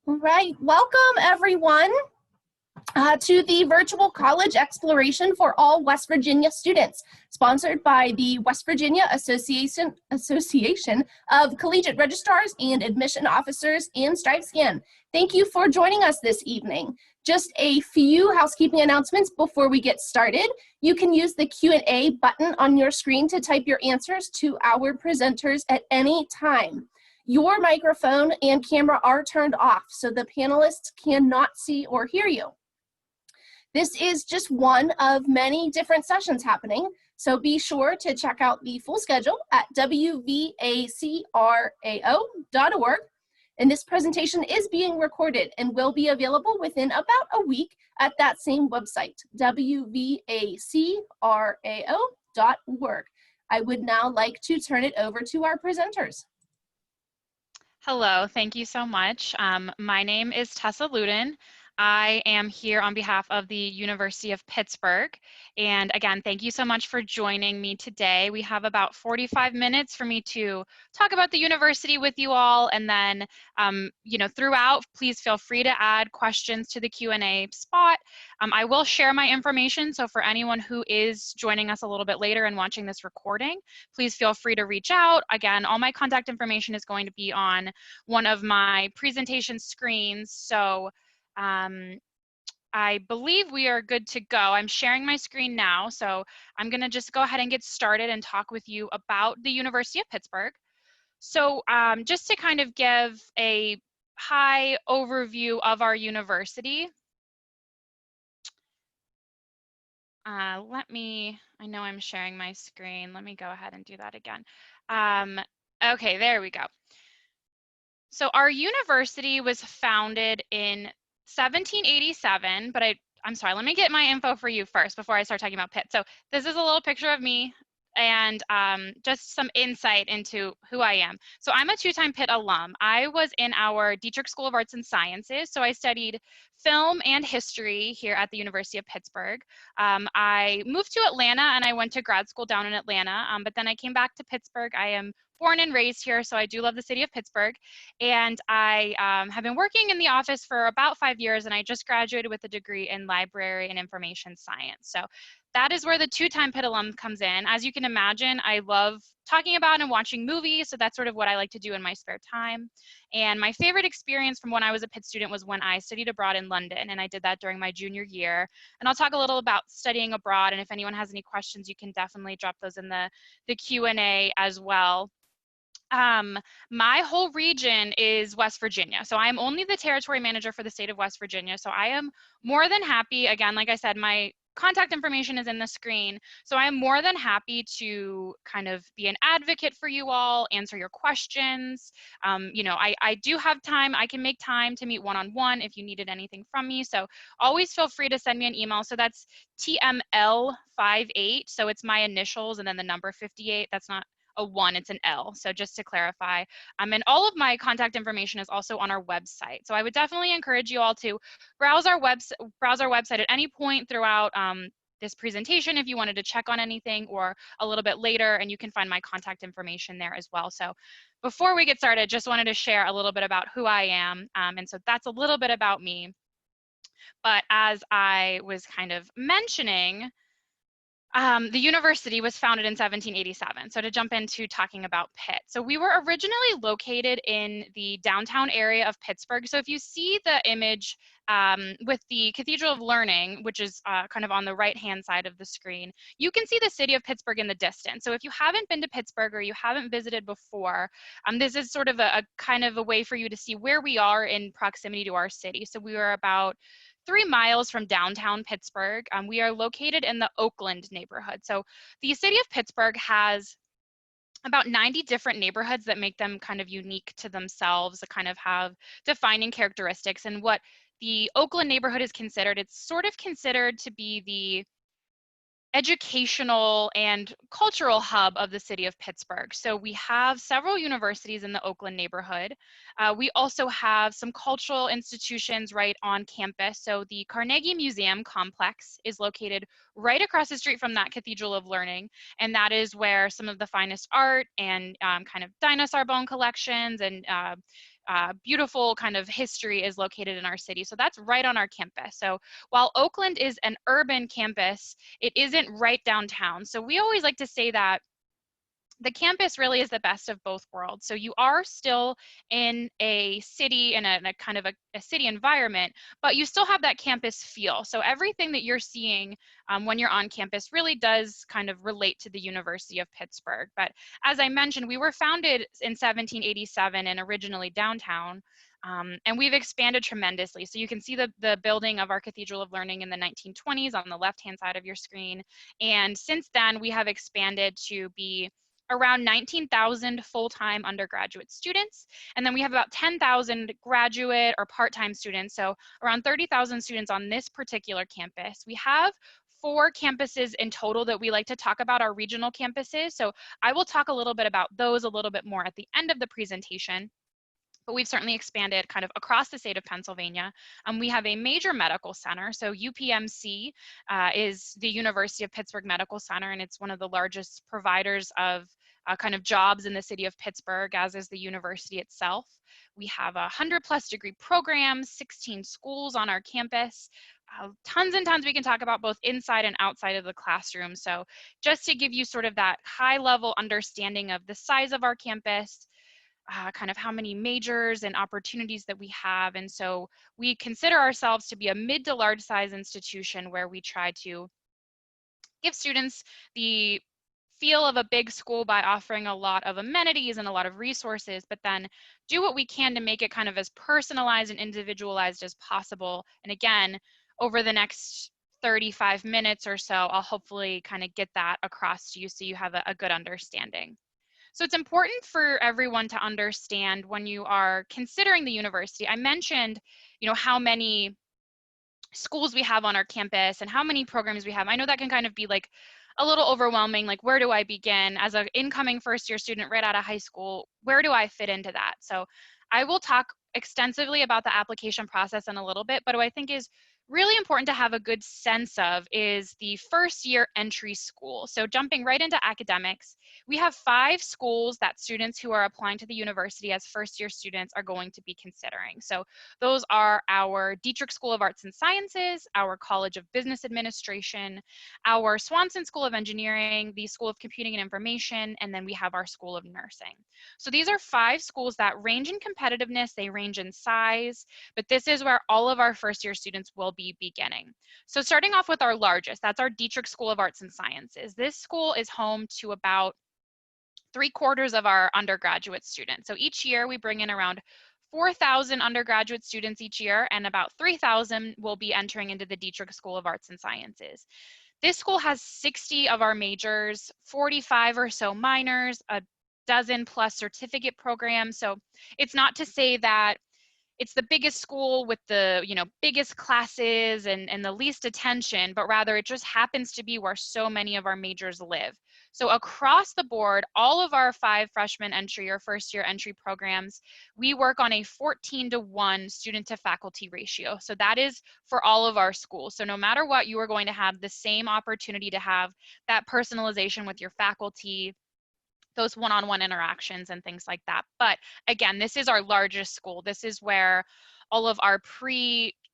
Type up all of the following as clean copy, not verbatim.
All right, welcome everyone to the Virtual College Exploration for all West Virginia students, sponsored by the West Virginia Association of Collegiate Registrars and Admission Officers and StriveScan. Thank you for joining us this evening. Just a few housekeeping announcements before we get started. You can use the Q&A button on your screen to type your answers to our presenters at any time. Your microphone and camera are turned off, so the panelists cannot see or hear you. This is just one of many different sessions happening, so be sure to check out the full schedule at WVACRAO.org. And this presentation is being recorded and will be available within about a week at that same website, WVACRAO.org. I would now like to turn it over to our presenters. Hello, thank you so much. My name is Tessa Luden. I am here on behalf of the University of Pittsburgh. And again, thank you so much for joining me today. We have about 45 minutes for me to talk about the university with you all. And then, throughout, please feel free to add questions to the Q&A spot. I will share my information. So for anyone who is joining us a little bit later and watching this recording, please feel free to reach out. Again, all my contact information is going to be on one of my presentation screens. So I believe we are good to go. I'm sharing my screen now, so I'm going to just go ahead and get started and talk with you about the University of Pittsburgh. So just to kind of give a high overview of our university, I know I'm sharing my screen. Let me go ahead and do that again. Okay, there we go. So our university was founded in 1787, but I'm sorry, let me get my info for you first before I start talking about Pitt. So this is a little picture of me and just some insight into who I am. So I'm a two-time Pitt alum. I was in our Dietrich School of Arts and Sciences, so I studied film and history here at the University of Pittsburgh. I moved to Atlanta and I went to grad school down in Atlanta, but then I came back to Pittsburgh. I am born and raised here, so I do love the city of Pittsburgh. And I have been working in the office for about 5 years, and I just graduated with a degree in library and information science. So that is where the two-time Pitt alum comes in. As you can imagine, I love talking about and watching movies, so that's sort of what I like to do in my spare time. And my favorite experience from when I was a Pitt student was when I studied abroad in London, and I did that during my junior year. And I'll talk a little about studying abroad, and if anyone has any questions, you can definitely drop those in the Q&A as well. My whole region is West Virginia. So I'm only the territory manager for the state of West Virginia. So I am more than happy, again, like I said, my contact information is in the screen. So I am more than happy to kind of be an advocate for you all, answer your questions. I do have time. I can make time to meet one-on-one if you needed anything from me. So always feel free to send me an email. So that's TML58. So it's my initials and then the number 58. That's not a 1, it's an L. So just to clarify, and all of my contact information is also on our website. So I would definitely encourage you all to browse our website at any point throughout this presentation if you wanted to check on anything, or a little bit later, and you can find my contact information there as well. So before we get started, just wanted to share a little bit about who I am. And so that's a little bit about me. But as I was kind of mentioning, the university was founded in 1787. So to jump into talking about Pitt. So we were originally located in the downtown area of Pittsburgh. So if you see the image with the Cathedral of Learning, which is kind of on the right-hand side of the screen, you can see the city of Pittsburgh in the distance. So if you haven't been to Pittsburgh or you haven't visited before, this is sort of a kind of a way for you to see where we are in proximity to our city. So we were about 3 miles from downtown Pittsburgh. We are located in the Oakland neighborhood. So the city of Pittsburgh has about 90 different neighborhoods that make them kind of unique to themselves, that kind of have defining characteristics. And what the Oakland neighborhood is considered, it's sort of considered to be the educational and cultural hub of the city of Pittsburgh. So we have several universities in the Oakland neighborhood. We also have some cultural institutions right on campus. So the Carnegie Museum complex is located right across the street from that Cathedral of Learning. And that is where some of the finest art and kind of dinosaur bone collections and beautiful kind of history is located in our city. So that's right on our campus. So while Oakland is an urban campus, it isn't right downtown. So we always like to say that the campus really is the best of both worlds. So you are still in a city, in a kind of a city environment, but you still have that campus feel. So everything that you're seeing when you're on campus really does kind of relate to the University of Pittsburgh. But as I mentioned, we were founded in 1787 and originally downtown. And we've expanded tremendously. So you can see the building of our Cathedral of Learning in the 1920s on the left-hand side of your screen. And since then, we have expanded to be around 19,000 full-time undergraduate students. And then we have about 10,000 graduate or part-time students. So around 30,000 students on this particular campus. We have 4 campuses in total that we like to talk about, our regional campuses. So I will talk a little bit about those a little bit more at the end of the presentation. But we've certainly expanded kind of across the state of Pennsylvania. We have a major medical center. So UPMC is the University of Pittsburgh Medical Center, and it's one of the largest providers of kind of jobs in the city of Pittsburgh, as is the university itself. We have 100+ degree programs, 16 schools on our campus. Tons and tons we can talk about both inside and outside of the classroom. So just to give you sort of that high level understanding of the size of our campus, kind of how many majors and opportunities that we have. And so we consider ourselves to be a mid to large size institution where we try to give students the feel of a big school by offering a lot of amenities and a lot of resources, but then do what we can to make it kind of as personalized and individualized as possible. And again, over the next 35 minutes or so, I'll hopefully kind of get that across to you so you have a good understanding. So it's important for everyone to understand when you are considering the university. I mentioned, how many schools we have on our campus and how many programs we have. I know that can kind of be like a little overwhelming, like where do I begin as an incoming first-year student right out of high school? Where do I fit into that? So I will talk extensively about the application process in a little bit, but what I think is really important to have a good sense of is the first year entry school. So jumping right into academics, we have 5 schools that students who are applying to the university as first year students are going to be considering. So those are our Dietrich School of Arts and Sciences, our College of Business Administration, our Swanson School of Engineering, the School of Computing and Information, and then we have our School of Nursing. So these are 5 schools that range in competitiveness, they range in size, but this is where all of our first year students will be beginning. So starting off with our largest, that's our Dietrich School of Arts and Sciences. This school is home to about 3/4 of our undergraduate students. So each year we bring in around 4,000 undergraduate students each year, and about 3,000 will be entering into the Dietrich School of Arts and Sciences. This school has 60 of our majors, 45 or so minors, a dozen plus certificate programs. So it's not to say that it's the biggest school with the biggest classes and the least attention, but rather it just happens to be where so many of our majors live. So across the board, all of our 5 freshman entry or first year entry programs, we work on a 14-to-1 student to faculty ratio. So that is for all of our schools. So no matter what, you are going to have the same opportunity to have that personalization with your faculty, those one-on-one interactions and things like that. But again, this is our largest school. This is where all of our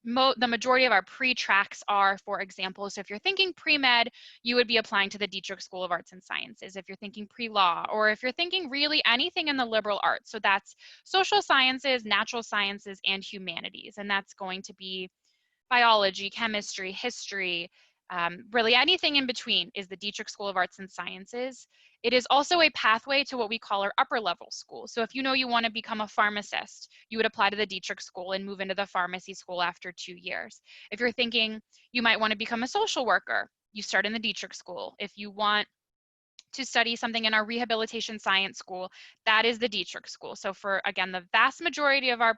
the majority of our pre-tracks are, for example. So if you're thinking pre-med, you would be applying to the Dietrich School of Arts and Sciences. If you're thinking pre-law, or if you're thinking really anything in the liberal arts, so that's social sciences, natural sciences, and humanities. And that's going to be biology, chemistry, history, really anything in between is the Dietrich School of Arts and Sciences. It is also a pathway to what we call our upper level school. So if you want to become a pharmacist, you would apply to the Dietrich School and move into the pharmacy school after 2 years. If you're thinking you might want to become a social worker, you start in the Dietrich School. If you want to study something in our rehabilitation science school, that is the Dietrich School. So for, again, the vast majority of our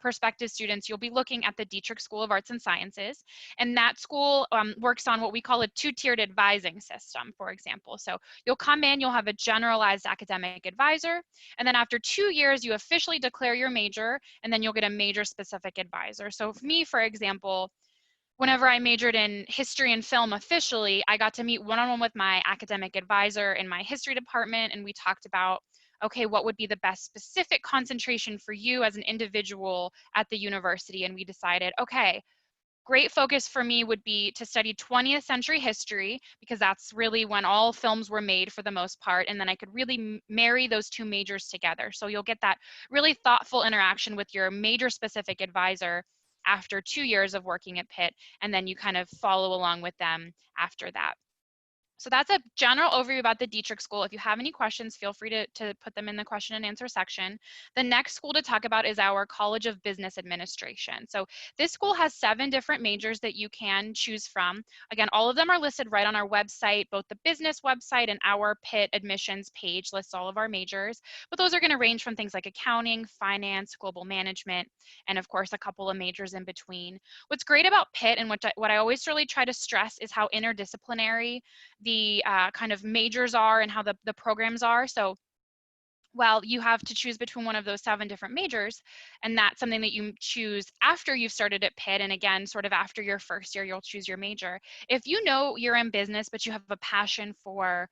prospective students, you'll be looking at the Dietrich School of Arts and Sciences. And that school works on what we call a 2-tiered advising system, for example. So you'll come in, you'll have a generalized academic advisor, and then after 2 years, you officially declare your major, and then you'll get a major specific advisor. So for me, for example, whenever I majored in history and film officially, I got to meet one-on-one with my academic advisor in my history department, and we talked about okay, what would be the best specific concentration for you as an individual at the university? And we decided, okay, great focus for me would be to study 20th century history, because that's really when all films were made for the most part, and then I could really marry those two majors together. So you'll get that really thoughtful interaction with your major specific advisor after 2 years of working at Pitt, and then you kind of follow along with them after that. So that's a general overview about the Dietrich School. If you have any questions, feel free to put them in the question and answer section. The next school to talk about is our College of Business Administration. So this school has 7 different majors that you can choose from. Again, all of them are listed right on our website. Both the business website and our Pitt admissions page lists all of our majors, but those are going to range from things like accounting, finance, global management, and of course a couple of majors in between. What's great about Pitt, and what I always really try to stress, is how interdisciplinary the kind of majors are and how the programs are. So while you have to choose between one of those 7 different majors, and that's something that you choose after you've started at Pitt, and again, sort of after your first year, you'll choose your major. If you know you're in business, but you have a passion for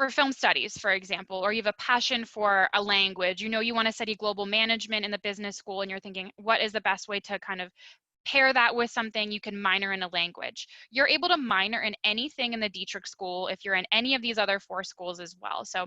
film studies, for example, or you have a passion for a language, you know you want to study global management in the business school, and you're thinking, what is the best way to kind of pair that with something, you can minor in a language. You're able to minor in anything in the Dietrich School if you're in any of these other 4 schools as well. So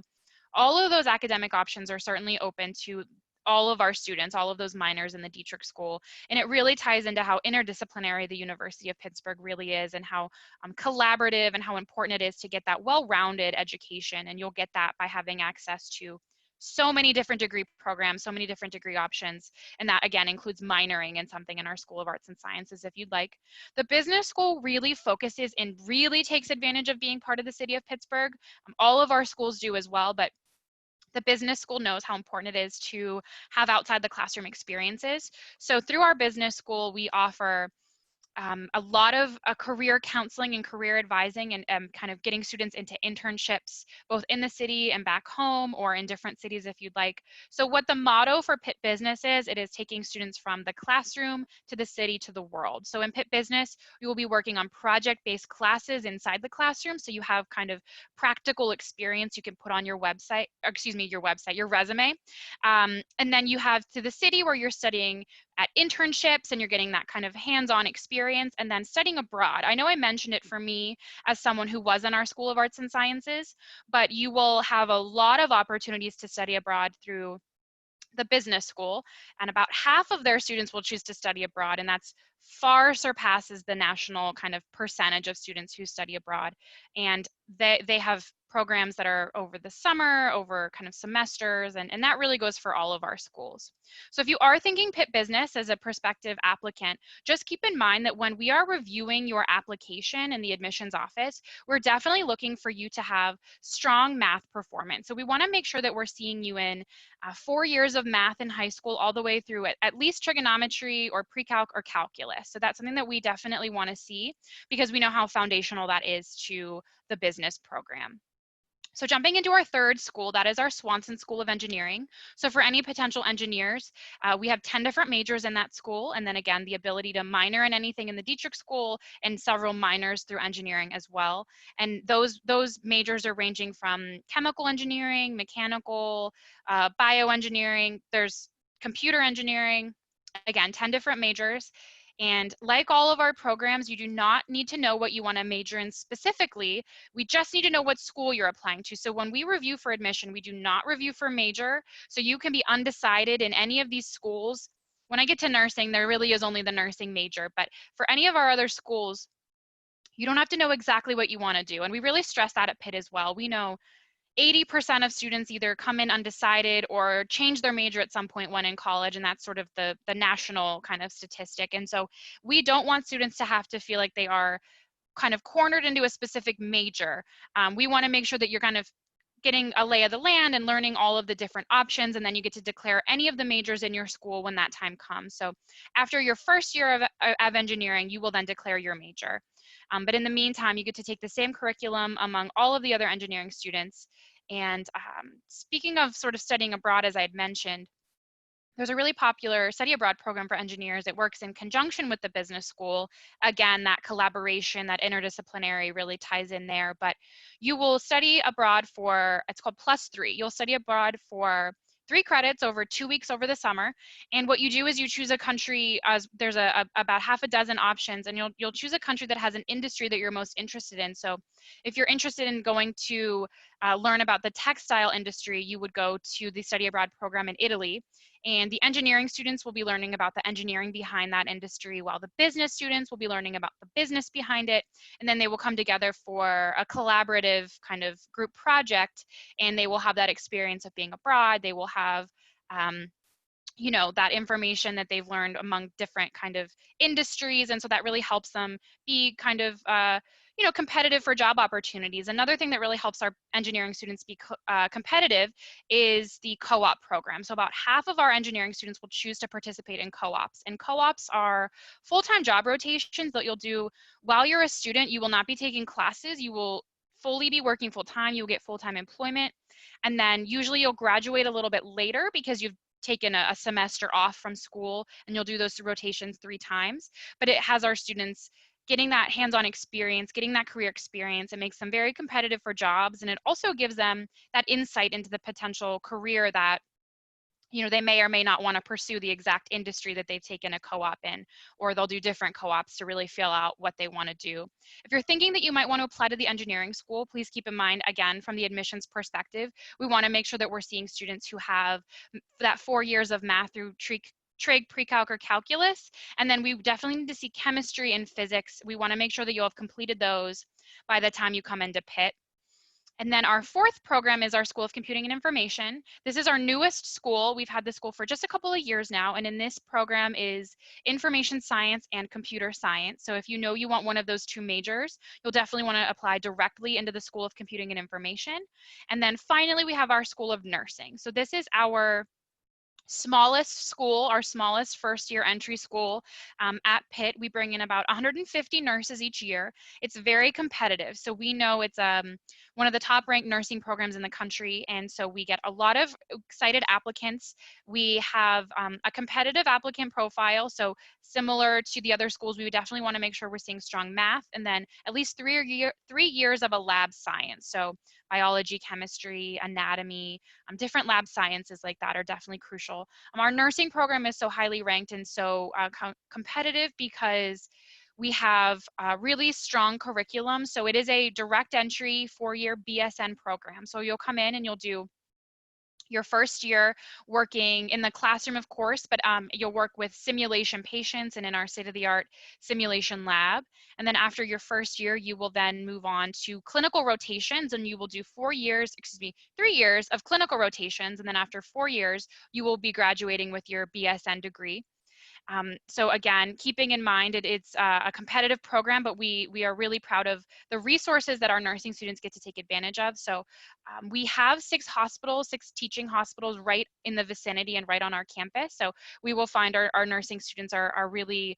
all of those academic options are certainly open to all of our students, all of those minors in the Dietrich School. And it really ties into how interdisciplinary the University of Pittsburgh really is, and how collaborative and how important it is to get that well-rounded education. And you'll get that by having access to so many different degree programs, so many different degree options. And that again includes minoring in something in our School of Arts and Sciences if you'd like. The business school really focuses and really takes advantage of being part of the city of Pittsburgh. All of our schools do as well, but the business school knows how important it is to have outside the classroom experiences. So through our business school, we offer a lot of career counseling and career advising, and kind of getting students into internships, both in the city and back home, or in different cities if you'd like. So what the motto for Pitt Business is, it is taking students from the classroom to the city to the world. So in Pitt Business, we will be working on project-based classes inside the classroom, so you have kind of practical experience you can put on your website, or excuse me, your resume. And then you have to the city, where you're studying at internships and you're getting that kind of hands-on experience, and then studying abroad. I know I mentioned it for me as someone who was in our School of Arts and Sciences, but you will have a lot of opportunities to study abroad through the business school, and about half of their students will choose to study abroad, and that's far surpasses the national kind of percentage of students who study abroad. And they have programs that are over the summer, over kind of semesters, and that really goes for all of our schools. So if you are thinking Pitt Business as a prospective applicant, just keep in mind that when we are reviewing your application in the admissions office, we're definitely looking for you to have strong math performance. So we want to make sure that we're seeing you in 4 years of math in high school, all the way through at least trigonometry or pre-calc or calculus. So that's something that we definitely want to see, because we know how foundational that is to the business program. So jumping into our 3rd school, that is our Swanson School of Engineering. So for any potential engineers, we have 10 different majors in that school. And then again, the ability to minor in anything in the Dietrich School, and several minors through engineering as well. And those majors are ranging from chemical engineering, mechanical, bioengineering, there's computer engineering, again, 10 different majors. And like all of our programs, you do not need to know what you want to major in specifically. We just need to know what school you're applying to. So when we review for admission, we do not review for major. So you can be undecided in any of these schools. When I get to nursing, there really is only the nursing major. But for any of our other schools, you don't have to know exactly what you want to do. And we really stress that at Pitt as well. We know 80% of students either come in undecided or change their major at some point when in college, and that's sort of the national kind of statistic. And so we don't want students to have to feel like they are kind of cornered into a specific major. We want to make sure that you're kind of getting a lay of the land and learning all of the different options, and then you get to declare any of the majors in your school when that time comes. So after your first year of engineering, you will then declare your major. But in the meantime, you get to take the same curriculum among all of the other engineering students. And speaking of sort of studying abroad, as I had mentioned, There's a really popular study abroad program for engineers. It works in conjunction with the business school. Again, that collaboration, that interdisciplinary really ties in there. But you will study abroad for, it's called +3. You'll study abroad for 3 credits over 2 weeks over the summer. And what you do is you choose a country, there's about half a dozen options, and you'll choose a country that has an industry that you're most interested in. So if you're interested in going to learn about the textile industry, you would go to the study abroad program in Italy. And the engineering students will be learning about the engineering behind that industry, while the business students will be learning about the business behind it. And then they will come together for a collaborative kind of group project, and they will have that experience of being abroad. They will have you know, that information that they've learned among different kind of industries. And so that really helps them be kind of, you know, competitive for job opportunities. Another thing that really helps our engineering students be competitive is the co-op program. So about half of our engineering students will choose to participate in co-ops. And co-ops are full-time job rotations that you'll do while you're a student. You will not be taking classes. You will fully be working full-time. You'll get full-time employment. And then usually you'll graduate a little bit later because you've taken a semester off from school, and you'll do those rotations 3 times. But it has our students getting that hands-on experience, getting that career experience. It makes them very competitive for jobs, and it also gives them that insight into the potential career that, you know, they may or may not want to pursue the exact industry that they've taken a co-op in, or they'll do different co-ops to really feel out what they want to do. If you're thinking that you might want to apply to the engineering school, please keep in mind, again, from the admissions perspective, we want to make sure that we're seeing students who have that 4 years of math through trig, pre-calc, or calculus. And then we definitely need to see chemistry and physics. We want to make sure that you'll have completed those by the time you come into Pitt. And then our 4th program is our School of Computing and Information. This is our newest school. We've had this school for just a couple of years now. And in this program is information science and computer science. So if you know you want one of those 2 majors, you'll definitely want to apply directly into the School of Computing and Information. And then finally, we have our School of Nursing. So this is our smallest school, our smallest first-year entry school at Pitt. We bring in about 150 nurses each year. It's very competitive. So we know it's one of the top-ranked nursing programs in the country, and so we get a lot of excited applicants. We have a competitive applicant profile, so similar to the other schools, we would definitely want to make sure we're seeing strong math, and then at least 3 years of a lab science. So biology, chemistry, anatomy, different lab sciences like that are definitely crucial. Our nursing program is so highly ranked and so competitive because we have a really strong curriculum. So it is a direct entry 4-year BSN program. So you'll come in and you'll do your first year working in the classroom, of course, but you'll work with simulation patients and in our state-of-the-art simulation lab. And then after your first year, you will then move on to clinical rotations, and you will do 3 years of clinical rotations. And then after 4 years, you will be graduating with your BSN degree. So again, keeping in mind it's a competitive program, but we are really proud of the resources that our nursing students get to take advantage of. So we have 6 teaching hospitals right in the vicinity and right on our campus. So we will find our nursing students are really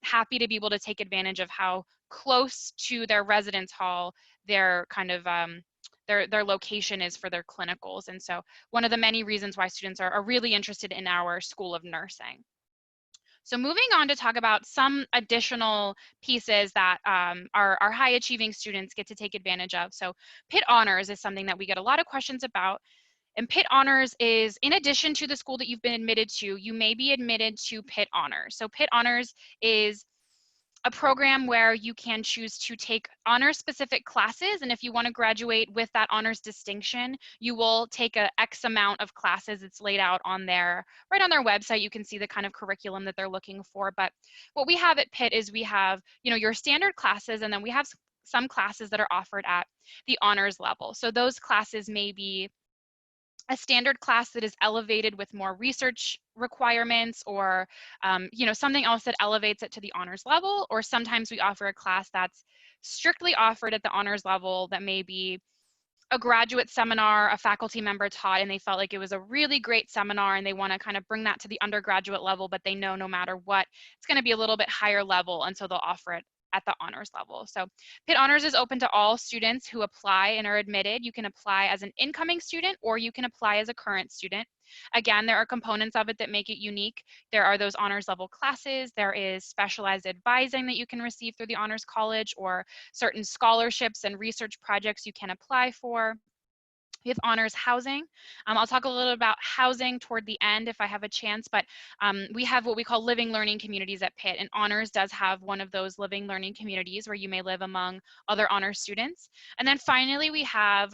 happy to be able to take advantage of how close to their residence hall their kind of their location is for their clinicals. And so one of the many reasons why students are really interested in our School of Nursing. So moving on to talk about some additional pieces that our high achieving students get to take advantage of. So Pitt Honors is something that we get a lot of questions about. And Pitt Honors is, in addition to the school that you've been admitted to, you may be admitted to Pitt Honors. So Pitt Honors is a program where you can choose to take honors specific classes, and if you want to graduate with that honors distinction, you will take a X amount of classes. It's laid out on right on their website. You can see the kind of curriculum that they're looking for. But what we have at Pitt is we have, you know, your standard classes, and then we have some classes that are offered at the honors level. So those classes may be a standard class that is elevated with more research requirements, or you know, something else that elevates it to the honors level. Or sometimes we offer a class that's strictly offered at the honors level that may be a graduate seminar a faculty member taught, and they felt like it was a really great seminar and they want to kind of bring that to the undergraduate level, but they know no matter what, it's going to be a little bit higher level, and so they'll offer it at the honors level. So Pitt Honors is open to all students who apply and are admitted. You can apply as an incoming student or you can apply as a current student. Again, there are components of it that make it unique. There are those honors level classes. There is specialized advising that you can receive through the Honors College, or certain scholarships and research projects you can apply for. We have honors housing. I'll talk a little about housing toward the end if I have a chance, but we have what we call living learning communities at Pitt, and honors does have one of those living learning communities where you may live among other honors students. And then finally, we have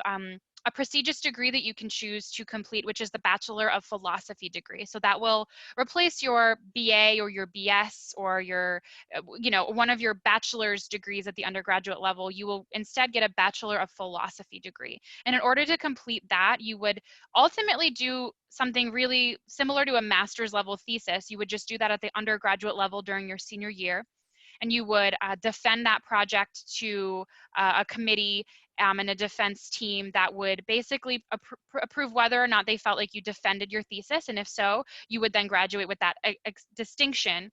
a prestigious degree that you can choose to complete, which is the Bachelor of Philosophy degree. So that will replace your BA or your BS or your, one of your bachelor's degrees at the undergraduate level. You will instead get a Bachelor of Philosophy degree. And in order to complete that, you would ultimately do something really similar to a master's level thesis. You would just do that at the undergraduate level during your senior year. And you would defend that project to a committee and a defense team that would basically approve whether or not they felt like you defended your thesis. And if so, you would then graduate with that distinction,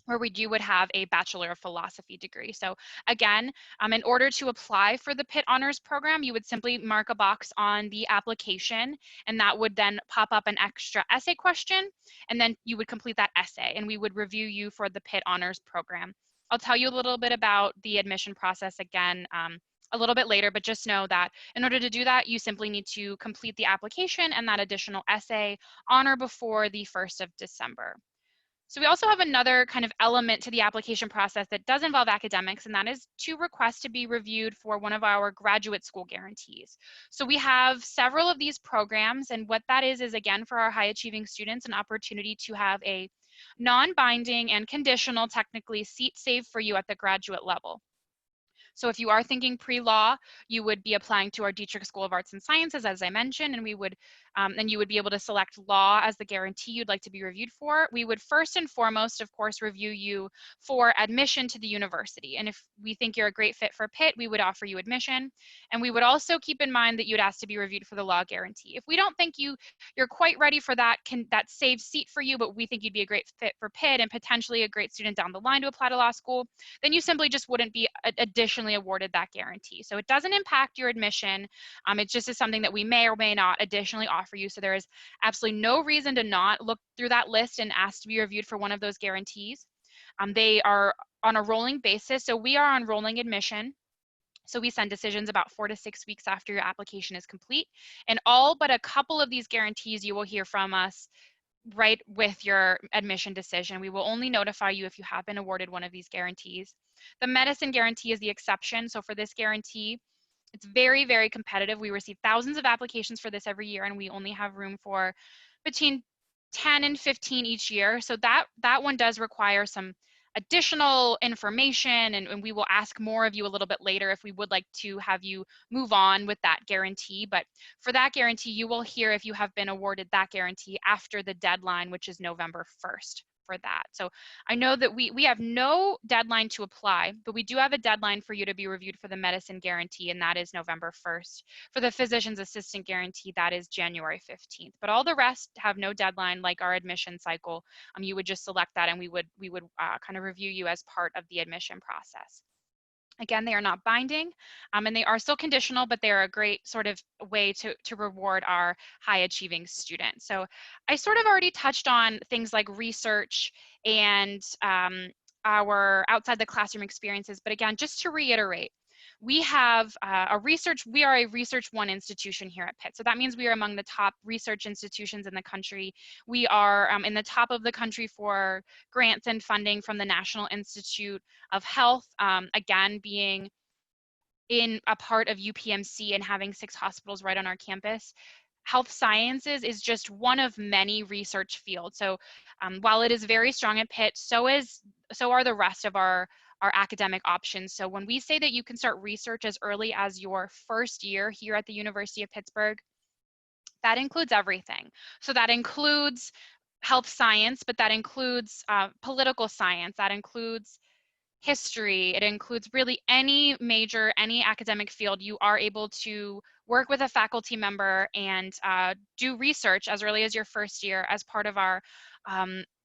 where you would have a Bachelor of Philosophy degree. So again, in order to apply for the Pitt Honors program, you would simply mark a box on the application, and that would then pop up an extra essay question, and then you would complete that essay, and we would review you for the Pitt Honors program. I'll tell you a little bit about the admission process again a little bit later, but just know that in order to do that, you simply need to complete the application and that additional essay on or before the 1st of December. So we also have another kind of element to the application process that does involve academics, and that is to request to be reviewed for one of our graduate school guarantees. So we have several of these programs, and what that is again, for our high achieving students, an opportunity to have a non-binding and conditional, technically, seat saved for you at the graduate level. So if you are thinking pre-law, you would be applying to our Dietrich School of Arts and Sciences, as I mentioned, and we would, and you would be able to select law as the guarantee you'd like to be reviewed for. We would first and foremost, of course, review you for admission to the university. And if we think you're a great fit for Pitt, we would offer you admission. And we would also keep in mind that you'd ask to be reviewed for the law guarantee. If we don't think you're quite ready for that saved seat for you, but we think you'd be a great fit for Pitt and potentially a great student down the line to apply to law school, then you simply just wouldn't be additionally awarded that guarantee. So it doesn't impact your admission. It just is something that we may or may not additionally offer you. So there is absolutely no reason to not look through that list and ask to be reviewed for one of those guarantees. They are on a rolling basis. So we are on rolling admission. So we send decisions about 4 to 6 weeks after your application is complete. And all but a couple of these guarantees you will hear from us right with your admission decision. We will only notify you if you have been awarded one of these guarantees. The medicine guarantee is the exception. So for this guarantee, it's very, very competitive. We receive thousands of applications for this every year, and we only have room for between 10 and 15 each year. So that one does require some additional information, and we will ask more of you a little bit later if we would like to have you move on with that guarantee. But for that guarantee, you will hear if you have been awarded that guarantee after the deadline, which is November 1st for that. So I know that we have no deadline to apply, but we do have a deadline for you to be reviewed for the medicine guarantee, and that is November 1st. For the physician's assistant guarantee, that is January 15th. But all the rest have no deadline, like our admission cycle. You would just select that, and we would kind of review you as part of the admission process. Again, they are not binding, and they are still conditional, but they are a great sort of way to reward our high achieving students. So I sort of already touched on things like research and our outside the classroom experiences, but again, just to reiterate, we have we are a Research 1 institution here at Pitt. So that means we are among the top research institutions in the country. We are in the top of the country for grants and funding from the National Institute of Health, again, being in a part of UPMC and having 6 hospitals right on our campus. Health sciences is just one of many research fields. So while it is very strong at Pitt, so are the rest of our academic options. So when we say that you can start research as early as your first year here at the University of Pittsburgh, that includes everything. So that includes health science, but that includes political science, that includes history, it includes really any academic field. You are able to work with a faculty member and do research as early as your first year as part of our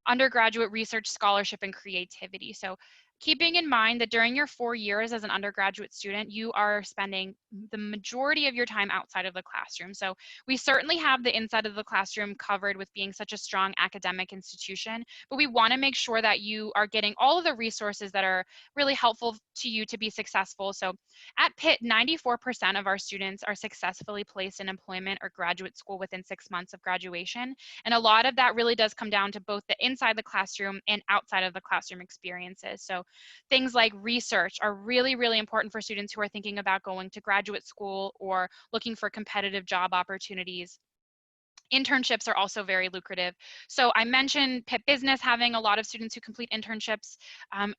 undergraduate research scholarship and creativity. So keeping in mind that during your 4 years as an undergraduate student, you are spending the majority of your time outside of the classroom. So we certainly have the inside of the classroom covered with being such a strong academic institution, but we want to make sure that you are getting all of the resources that are really helpful to you to be successful. So at Pitt, 94% of our students are successfully placed in employment or graduate school within 6 months of graduation. And a lot of that really does come down to both the inside the classroom and outside of the classroom experiences. So things like research are really, really important for students who are thinking about going to graduate school or looking for competitive job opportunities. Internships are also very lucrative. So I mentioned Pitt Business having a lot of students who complete internships.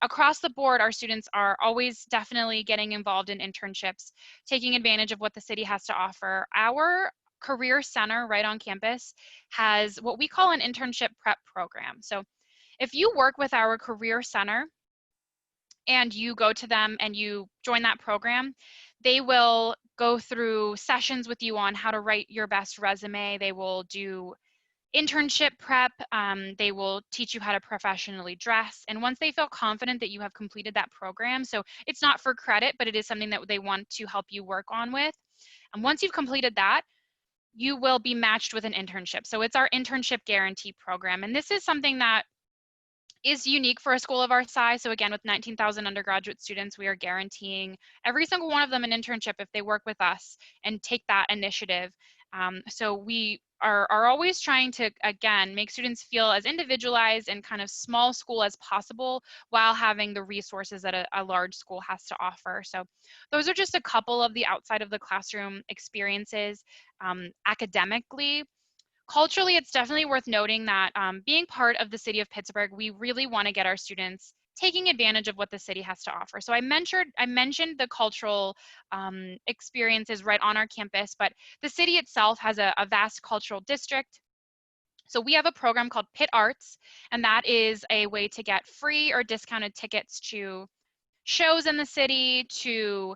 Across the board, our students are always definitely getting involved in internships, taking advantage of what the city has to offer. Our Career Center right on campus has what we call an internship prep program. So if you work with our Career Center and you go to them and you join that program, they will go through sessions with you on how to write your best resume. They will do internship prep. They will teach you how to professionally dress. And once they feel confident that you have completed that program, so it's not for credit, but it is something that they want to help you work on with. And once you've completed that, you will be matched with an internship. So it's our internship guarantee program. And this is something that is unique for a school of our size. So again, with 19,000 undergraduate students, we are guaranteeing every single one of them an internship if they work with us and take that initiative. So we are always trying to, again, make students feel as individualized and kind of small school as possible while having the resources that a large school has to offer. So those are just a couple of the outside of the classroom experiences. Academically, culturally, it's definitely worth noting that being part of the city of Pittsburgh, we really want to get our students taking advantage of what the city has to offer. So I mentioned the cultural experiences right on our campus, but the city itself has a vast cultural district. So we have a program called Pitt Arts, and that is a way to get free or discounted tickets to shows in the city, to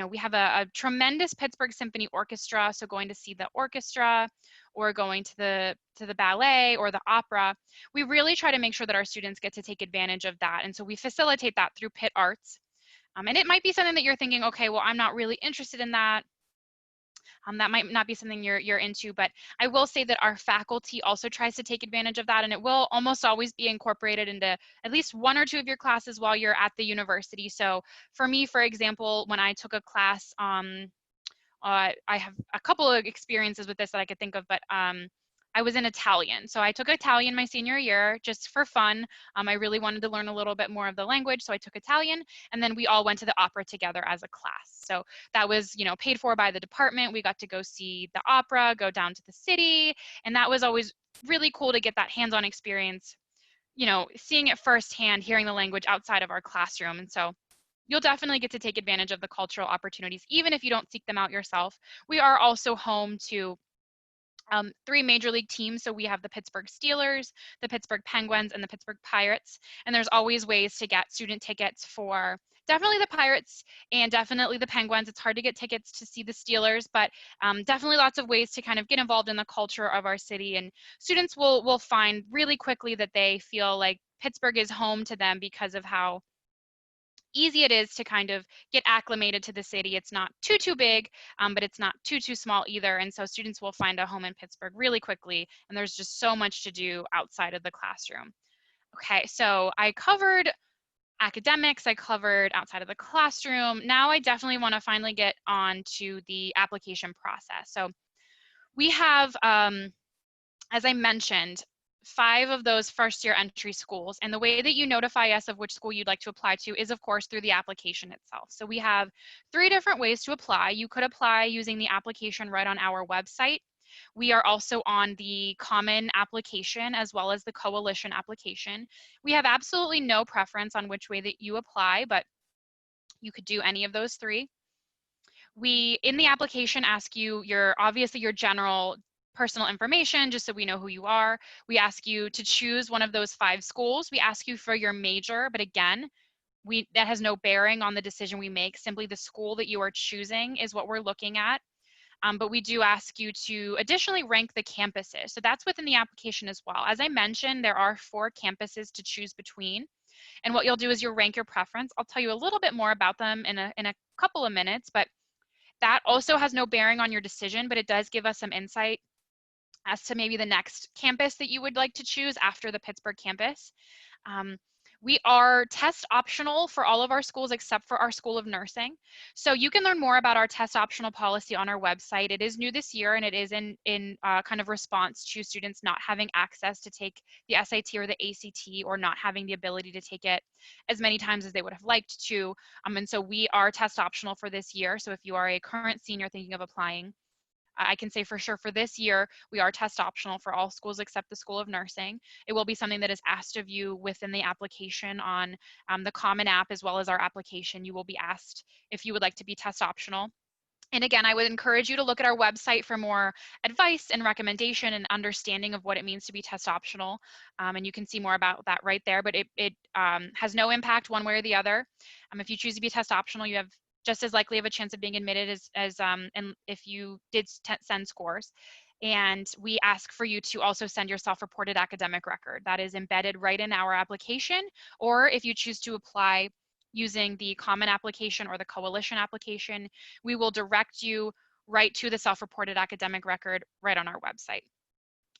we have a tremendous Pittsburgh Symphony Orchestra, so going to see the orchestra or going to the ballet or the opera, we really try to make sure that our students get to take advantage of that. And so we facilitate that through Pitt Arts. And it might be something that you're thinking, okay, well, I'm not really interested in that. That might not be something you're into, but I will say that our faculty also tries to take advantage of that, and it will almost always be incorporated into at least one or two of your classes while you're at the university. So for me, for example, when I took a class, I have a couple of experiences with this that I could think of, but I was in Italian. So I took Italian my senior year just for fun. I really wanted to learn a little bit more of the language, so I took Italian, and then we all went to the opera together as a class. So that was, paid for by the department. We got to go see the opera, go down to the city, and that was always really cool to get that hands-on experience, seeing it firsthand, hearing the language outside of our classroom. And so you'll definitely get to take advantage of the cultural opportunities, even if you don't seek them out yourself. We are also home to 3 major league teams. So we have the Pittsburgh Steelers, the Pittsburgh Penguins, and the Pittsburgh Pirates. And there's always ways to get student tickets for definitely the Pirates and definitely the Penguins. It's hard to get tickets to see the Steelers, but definitely lots of ways to kind of get involved in the culture of our city. And students will find really quickly that they feel like Pittsburgh is home to them because of how easy it is to kind of get acclimated to the city. It's not too big, but it's not too small either. And so students will find a home in Pittsburgh really quickly. And there's just so much to do outside of the classroom. Okay, so I covered academics, I covered outside of the classroom. Now I definitely want to finally get on to the application process. So we have, as I mentioned, 5 of those first-year entry schools. And the way that you notify us of which school you'd like to apply to is, of course, through the application itself. So we have 3 different ways to apply. You could apply using the application right on our website. We are also on the common application as well as the coalition application. We have absolutely no preference on which way that you apply, but you could do any of those 3. We, in the application, ask you obviously your general personal information, just so we know who you are. We ask you to choose one of those 5 schools. We ask you for your major, but again, that has no bearing on the decision we make. Simply the school that you are choosing is what we're looking at. But we do ask you to additionally rank the campuses. So that's within the application as well. As I mentioned, there are 4 campuses to choose between. And what you'll do is you'll rank your preference. I'll tell you a little bit more about them in a couple of minutes, but that also has no bearing on your decision, but it does give us some insight as to maybe the next campus that you would like to choose after the Pittsburgh campus. We are test optional for all of our schools except for our School of Nursing. So you can learn more about our test optional policy on our website. It is new this year, and it is in kind of response to students not having access to take the SAT or the ACT, or not having the ability to take it as many times as they would have liked to. And so we are test optional for this year. So if you are a current senior thinking of applying, I can say for sure for this year, we are test optional for all schools except the School of Nursing. It will be something that is asked of you within the application on the Common App, as well as our application. You will be asked if you would like to be test optional. And again, I would encourage you to look at our website for more advice and recommendation and understanding of what it means to be test optional. And you can see more about that right there, but it has no impact one way or the other. If you choose to be test optional, you have just as likely of a chance of being admitted as and if you did send scores. And we ask for you to also send your self-reported academic record. That is embedded right in our application, or if you choose to apply using the Common application or the Coalition application, we will direct you right to the self-reported academic record right on our website.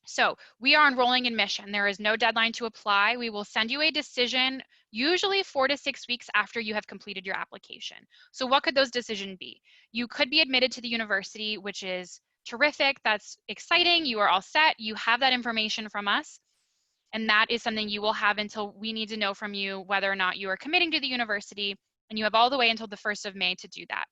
So we are enrolling admission. There is no deadline to apply. We will send you a decision usually 4 to 6 weeks after you have completed your application. So what could those decisions be? You could be admitted to the university, which is terrific. That's exciting. You are all set. You have that information from us. And that is something you will have until we need to know from you whether or not you are committing to the university, and you have all the way until the 1st of May to do that.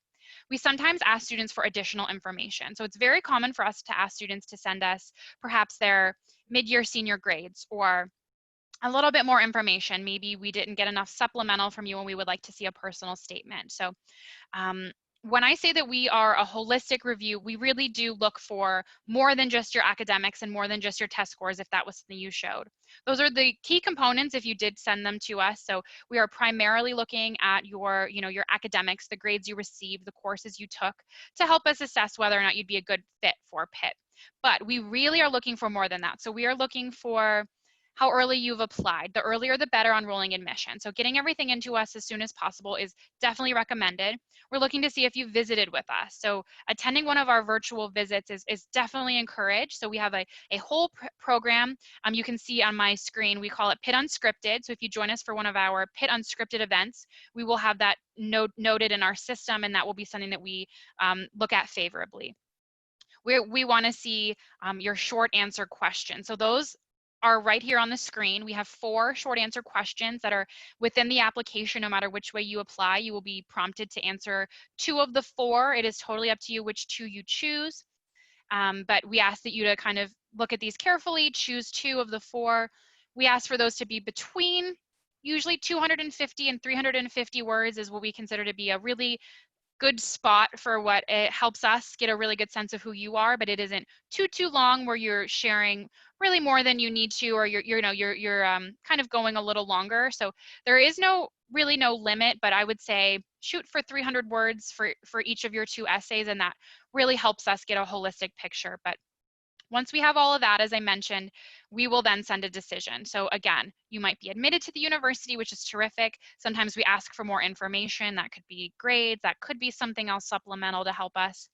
We sometimes ask students for additional information. So it's very common for us to ask students to send us perhaps their mid-year senior grades, or a little bit more information. Maybe we didn't get enough supplemental from you and we would like to see a personal statement. So when I say that we are a holistic review, we really do look for more than just your academics and more than just your test scores if that was something you showed. Those are the key components if you did send them to us. So we are primarily looking at your academics, the grades you received, the courses you took, to help us assess whether or not you'd be a good fit for Pitt. But we really are looking for more than that. So we are looking for how early you've applied. The earlier the better on rolling admission. So getting everything into us as soon as possible is definitely recommended. We're looking to see if you visited with us. So attending one of our virtual visits is definitely encouraged. So we have a whole program. You can see on my screen, we call it Pitt Unscripted. So if you join us for one of our Pitt Unscripted events, we will have that noted in our system, and that will be something that we look at favorably. We want to see your short answer questions. So those are right here on the screen. We have 4 short answer questions that are within the application. No matter which way you apply, you will be prompted to answer 2 of the 4. It is totally up to you which 2 you choose. But we ask that you to kind of look at these carefully, choose 2 of the 4. We ask for those to be between usually 250 and 350 words is what we consider to be a really good spot for what it helps us get a really good sense of who you are, but it isn't too long where you're sharing really more than you need to, or you're kind of going a little longer. So there is really no limit, but I would say shoot for 300 words for each of your 2 essays, and that really helps us get a holistic picture. But once we have all of that, as I mentioned, we will then send a decision. So again, you might be admitted to the university, which is terrific. Sometimes we ask for more information. That could be grades, that could be something else supplemental to help us.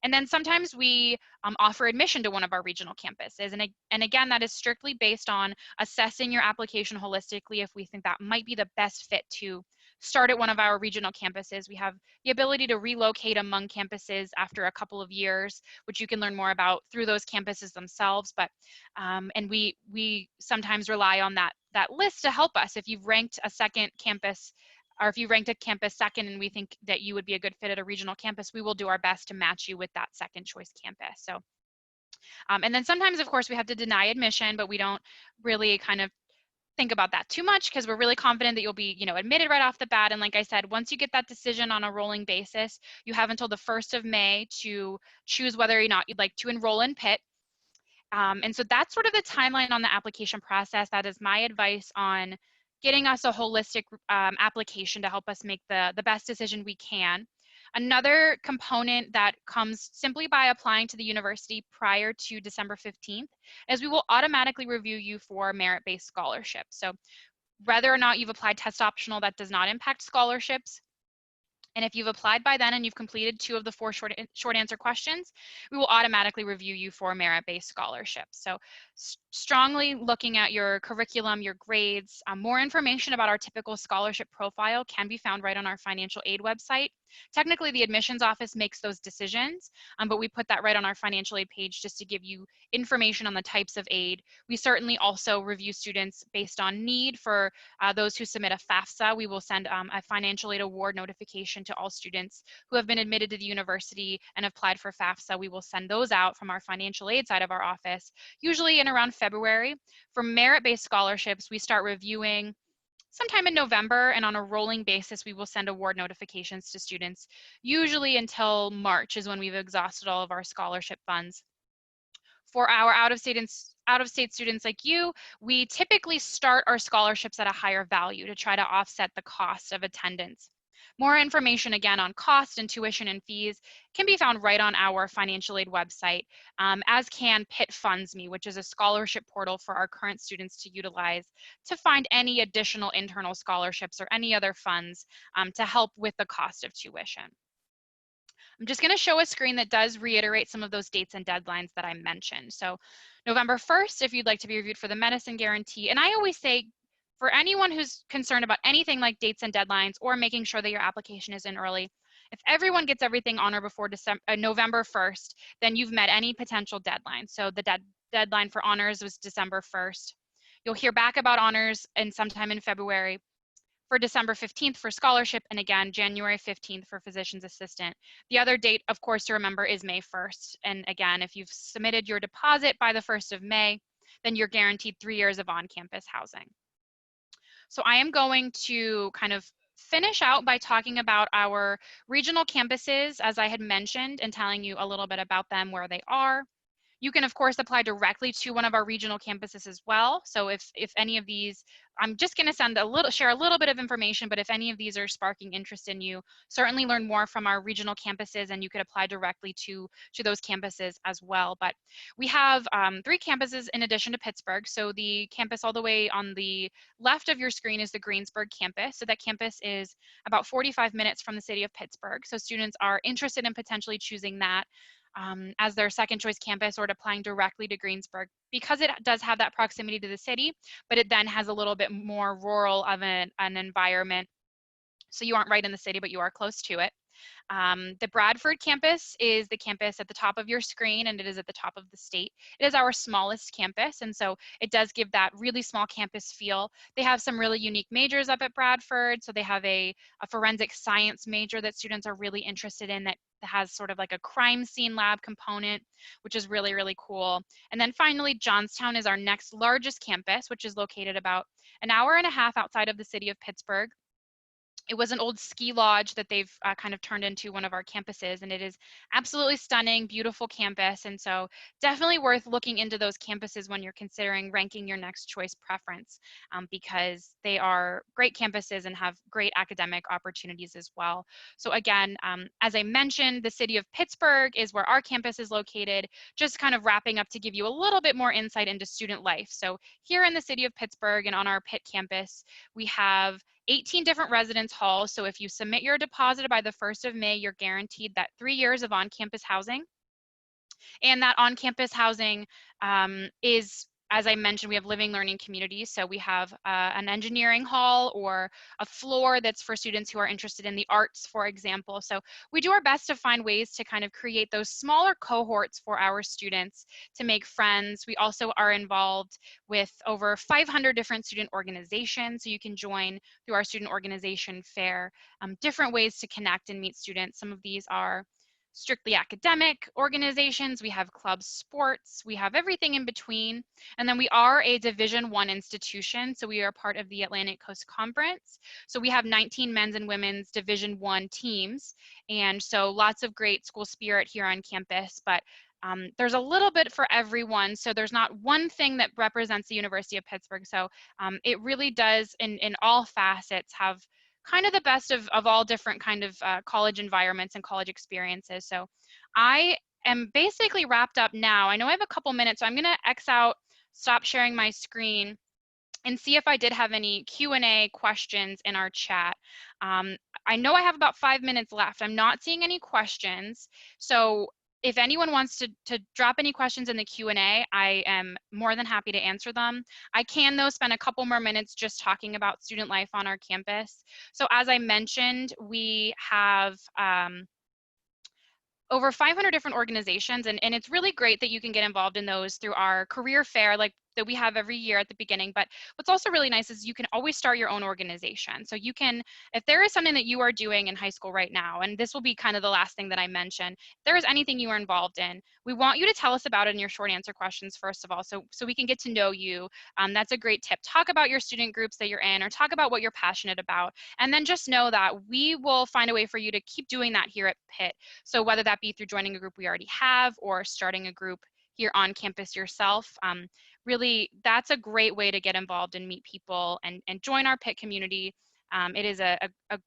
And then sometimes we offer admission to one of our regional campuses. And again, that is strictly based on assessing your application holistically. If we think that might be the best fit to start at one of our regional campuses, we have the ability to relocate among campuses after a couple of years, which you can learn more about through those campuses themselves. But and we sometimes rely on that list to help us. If you've ranked a second campus, or if you ranked a campus second and we think that you would be a good fit at a regional campus, we will do our best to match you with that second choice campus. So, and then sometimes, of course, we have to deny admission, but we don't really kind of think about that too much because we're really confident that you'll be, admitted right off the bat. And like I said, once you get that decision on a rolling basis, you have until the 1st of May to choose whether or not you'd like to enroll in Pitt. And so that's sort of the timeline on the application process. That is my advice on getting us a holistic application to help us make the best decision we can. Another component that comes simply by applying to the university prior to December 15th is we will automatically review you for merit-based scholarships. So Whether or not you've applied test optional, that does not impact scholarships. And if you've applied by then and you've completed 2 of the 4 short answer questions, we will automatically review you for merit-based scholarships. So strongly looking at your curriculum, your grades. More information about our typical scholarship profile can be found right on our financial aid website. Technically, the admissions office makes those decisions, but we put that right on our financial aid page just to give you information on the types of aid. We certainly also review students based on need. For those who submit a FAFSA, we will send a financial aid award notification to all students who have been admitted to the university and applied for FAFSA. We will send those out from our financial aid side of our office, usually in around February. For merit-based scholarships, we start reviewing sometime in November, and on a rolling basis, we will send award notifications to students, usually until March is when we've exhausted all of our scholarship funds. For our out-of-state students like you, we typically start our scholarships at a higher value to try to offset the cost of attendance. More information again on cost and tuition and fees can be found right on our financial aid website, as can Pitt Funds Me, which is a scholarship portal for our current students to utilize to find any additional internal scholarships or any other funds to help with the cost of tuition. I'm just going to show a screen that does reiterate some of those dates and deadlines that I mentioned. So November 1st, if you'd like to be reviewed for the medicine guarantee. And I always say, for anyone who's concerned about anything like dates and deadlines or making sure that your application is in early, if everyone gets everything on or before November 1st, then you've met any potential deadline. So the deadline for honors was December 1st. You'll hear back about honors and sometime in February. For December 15th for scholarship, and again, January 15th for physician's assistant. The other date, of course, to remember is May 1st. And again, if you've submitted your deposit by the 1st of May, then you're guaranteed 3 years of on-campus housing. So I am going to kind of finish out by talking about our regional campuses, as I had mentioned, and telling you a little bit about them, where they are. You can, of course, apply directly to one of our regional campuses as well. So if any of these, I'm just going to share a little bit of information, but if any of these are sparking interest in you, certainly learn more from our regional campuses, and you could apply directly to those campuses as well. But we have 3 campuses in addition to Pittsburgh. So the campus all the way on the left of your screen is the Greensburg campus. So that campus is about 45 minutes from the city of Pittsburgh. So students are interested in potentially choosing that as their second choice campus, or applying directly to Greensburg, because it does have that proximity to the city, but it then has a little bit more rural of an environment. So you aren't right in the city, but you are close to it. The Bradford campus is the campus at the top of your screen, and it is at the top of the state. It is our smallest campus, and so it does give that really small campus feel. They have some really unique majors up at Bradford. So they have a forensic science major that students are really interested in, that has sort of like a crime scene lab component, which is really, really cool. And then finally, Johnstown is our next largest campus, which is located about an hour and a half outside of the city of Pittsburgh. It was an old ski lodge that they've kind of turned into one of our campuses, and it is absolutely stunning, beautiful campus. And so definitely worth looking into those campuses when you're considering ranking your next choice preference, because they are great campuses and have great academic opportunities as well. So again, as I mentioned, the city of Pittsburgh is where our campus is located. Just kind of wrapping up to give you a little bit more insight into student life. So here in the city of Pittsburgh and on our Pitt campus, we have 18 different residence halls. So if you submit your deposit by the 1st of May, you're guaranteed that 3 years of on-campus housing. And that on-campus housing is, as I mentioned, we have living learning communities. So we have an engineering hall, or a floor that's for students who are interested in the arts, for example. So we do our best to find ways to kind of create those smaller cohorts for our students to make friends. We also are involved with over 500 different student organizations. So you can join through our student organization fair, different ways to connect and meet students. Some of these are strictly academic organizations, we have club sports, we have everything in between. And then we are a Division I institution, so we are part of the Atlantic Coast Conference. So we have 19 men's and women's Division I teams, and so lots of great school spirit here on campus. But there's a little bit for everyone, so there's not one thing that represents the University of Pittsburgh. So it really does, in all facets, have kind of the best of all different kind of college environments and college experiences. So I am basically wrapped up now. I know I have a couple minutes, so I'm going to X out, stop sharing my screen, and see if I did have any Q&A questions in our chat. I know I have about 5 minutes left. I'm not seeing any questions. So if anyone wants to drop any questions in the Q&A, I am more than happy to answer them. I can, though, spend a couple more minutes just talking about student life on our campus. So as I mentioned, we have over 500 different organizations, and it's really great that you can get involved in those through our career fair, like that we have every year at the beginning. But what's also really nice is you can always start your own organization. So you can, if there is something that you are doing in high school right now, and this will be kind of the last thing that I mention, if there is anything you are involved in, we want you to tell us about it in your short answer questions, first of all, so we can get to know you. That's a great tip. Talk about your student groups that you're in, or talk about what you're passionate about. And then just know that we will find a way for you to keep doing that here at Pitt. So whether that be through joining a group we already have or starting a group here on campus yourself, really, that's a great way to get involved and meet people and join our Pitt community. It is a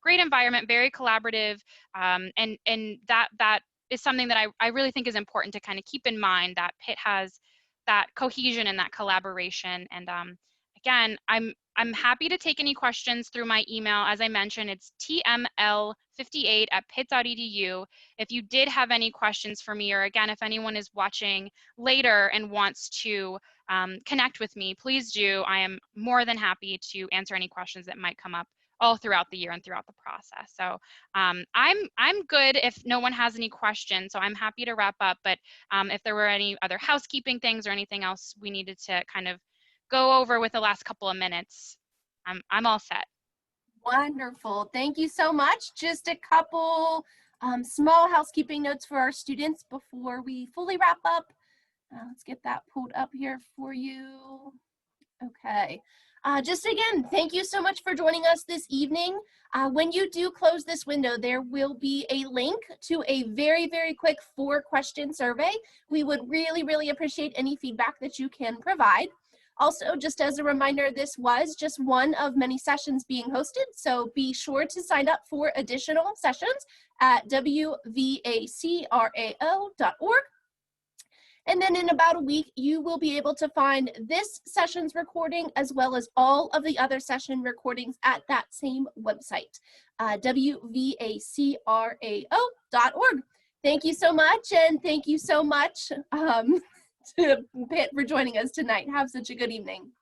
great environment, very collaborative, and that is something that I really think is important to kind of keep in mind, that Pitt has that cohesion and that collaboration. And again, I'm happy to take any questions through my email. As I mentioned, it's tml58@pitt.edu. If you did have any questions for me, or again, if anyone is watching later and wants to connect with me, please do. I am more than happy to answer any questions that might come up all throughout the year and throughout the process. So I'm good if no one has any questions, so I'm happy to wrap up. But if there were any other housekeeping things or anything else we needed to kind of go over with the last couple of minutes, I'm all set. Wonderful. Thank you so much. Just a couple small housekeeping notes for our students before we fully wrap up. Let's get that pulled up here for you. Okay. Just again, thank you so much for joining us this evening. When you do close this window, there will be a link to a very, very quick 4-question survey. We would really, really appreciate any feedback that you can provide. Also, just as a reminder, this was just one of many sessions being hosted, so be sure to sign up for additional sessions at WVACRAO.org. And then in about a week, you will be able to find this session's recording as well as all of the other session recordings at that same website, WVACRAO.org. Thank you so much, and thank you so much to Pitt for joining us tonight. Have such a good evening.